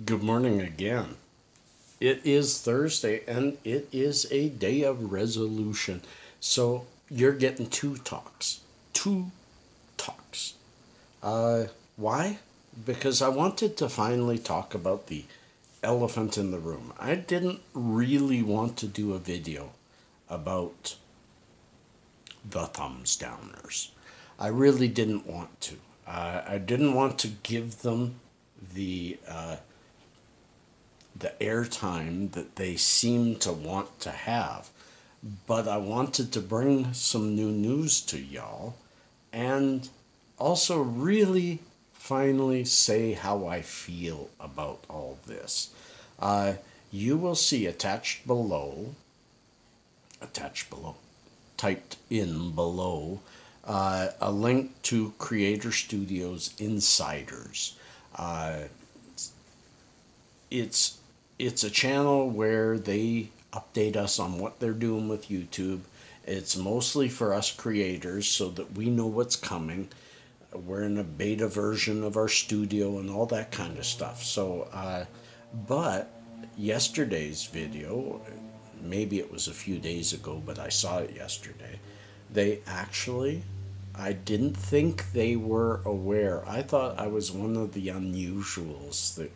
Good morning again. It is Thursday and it is a day of resolution. So you're getting two talks. Two talks. Why? Because I wanted to finally talk about the elephant in the room. I didn't really want to do a video about the thumbs downers. I really didn't want to. I didn't want to give them the the airtime that they seem to want to have. But I wanted to bring some new news to y'all and also really finally say how I feel about all this. Uh, you will see attached below, typed in below, a link to Creator Studios Insiders. Uh, it's it's a channel where they update us on what they're doing with YouTube. It's mostly for us creators so that we know what's coming. We're in a beta version of our studio and all that kind of stuff. But yesterday's video, maybe it was a few days ago, but I saw it yesterday. They actually, I didn't think they were aware. I thought I was one of the unusuals that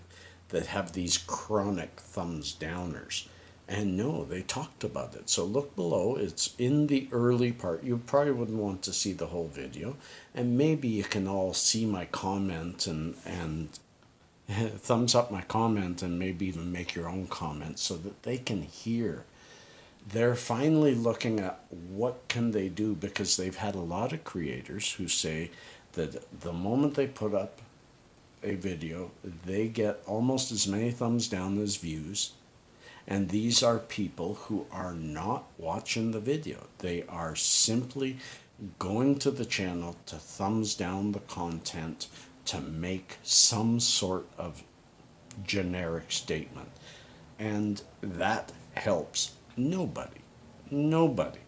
have these chronic thumbs downers. And no, they talked about it. So look below. It's in the early part. You probably wouldn't want to see the whole video. And maybe you can all see my comment and thumbs up my comment and maybe even make your own comments so that they can hear. They're finally looking at what can they do, because they've had a lot of creators who say that the moment they put up a video, they get almost as many thumbs down as views. And these are people who are not watching the video. They are simply going to the channel to thumbs down the content to make some sort of generic statement. And that helps nobody. Nobody.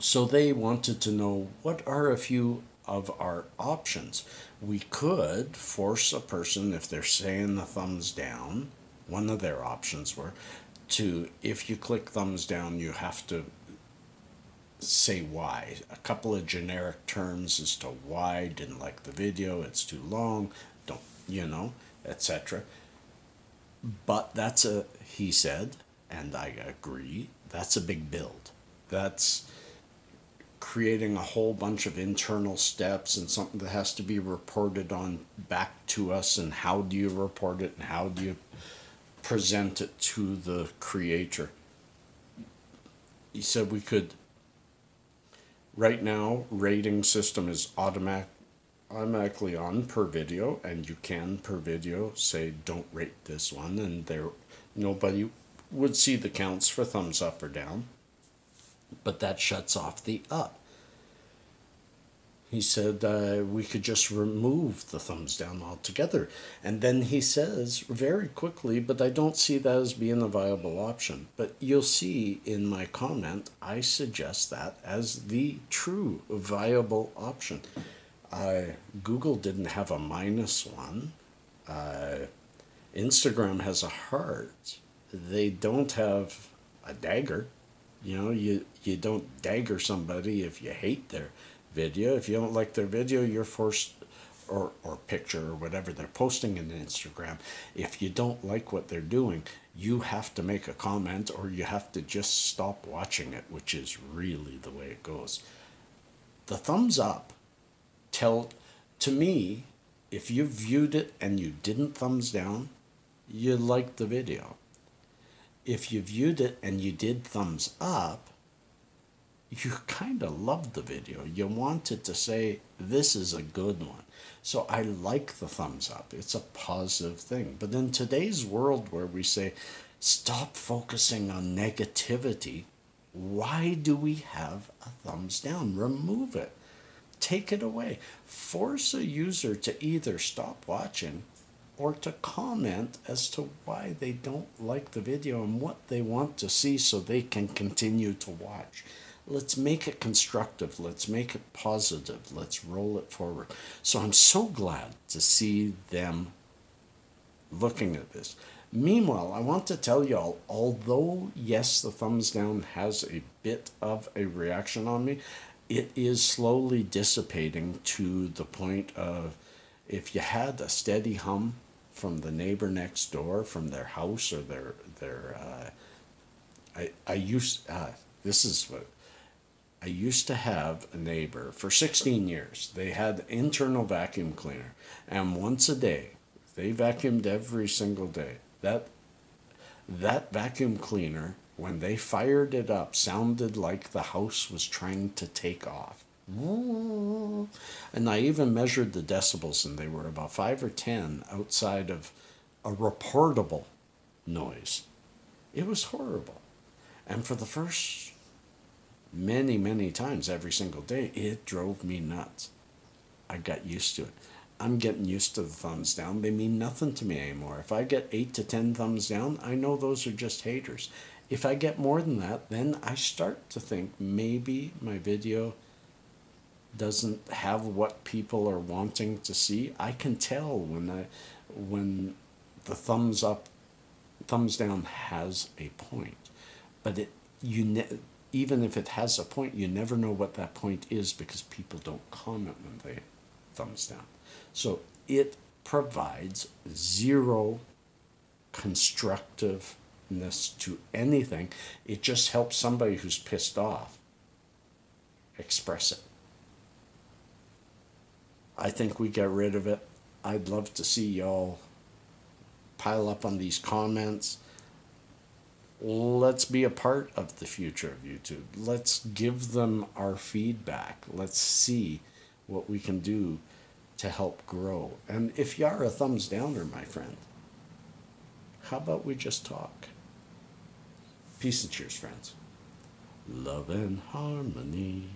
So they wanted to know, what are a few of our options? We could force a person, if they're saying the thumbs down, one of their options were to, if you click thumbs down, you have to say why. A couple of generic terms as to why, didn't like the video, it's too long, don't, etc. But he said, and I agree, that's a big build. That's creating a whole bunch of internal steps and something that has to be reported on back to us, and how do you report it and how do you present it to the creator. He said we could, right now rating system is automatically on per video, and you can per video say don't rate this one, and nobody would see the counts for thumbs up or down, but that shuts off the up. He said we could just remove the thumbs down altogether. And then he says very quickly, but I don't see that as being a viable option. But you'll see in my comment, I suggest that as the true viable option. Google didn't have a -1. Instagram has a heart. They don't have a dagger. You don't dagger somebody if you hate their video. If you don't like their video, you're forced, or picture or whatever they're posting in Instagram, if you don't like what they're doing, you have to make a comment or you have to just stop watching it, which is really the way it goes. The thumbs up to me, if you viewed it and you didn't thumbs down, you liked the video. If you viewed it and you did thumbs up, you kind of loved the video. You wanted to say, this is a good one. So I like the thumbs up. It's a positive thing. But in today's world where we say, stop focusing on negativity, why do we have a thumbs down? Remove it. Take it away. Force a user to either stop watching or to comment as to why they don't like the video and what they want to see so they can continue to watch. Let's make it constructive. Let's make it positive. Let's roll it forward. So I'm so glad to see them looking at this. Meanwhile, I want to tell y'all, although yes, the thumbs down has a bit of a reaction on me, it is slowly dissipating to the point of, if you had a steady hum from the neighbor next door, from their house or I used this is what I used to have a neighbor for 16 years. They had internal vacuum cleaner, and once a day, they vacuumed every single day. That vacuum cleaner, when they fired it up, sounded like the house was trying to take off. And I even measured the decibels, and they were about 5 or 10 outside of a reportable noise. It was horrible. And for the first many, many times every single day, it drove me nuts. I got used to it. I'm getting used to the thumbs down. They mean nothing to me anymore. If I get 8 to 10 thumbs down, I know those are just haters. If I get more than that, then I start to think maybe my video doesn't have what people are wanting to see. I can tell when the thumbs up, thumbs down has a point. But even if it has a point, you never know what that point is, because people don't comment when they thumbs down. So it provides zero constructiveness to anything. It just helps somebody who's pissed off express it. I think we get rid of it. I'd love to see y'all pile up on these comments. Let's be a part of the future of YouTube. Let's give them our feedback. Let's see what we can do to help grow. And if you are a thumbs downer, my friend, how about we just talk? Peace and cheers, friends. Love and harmony.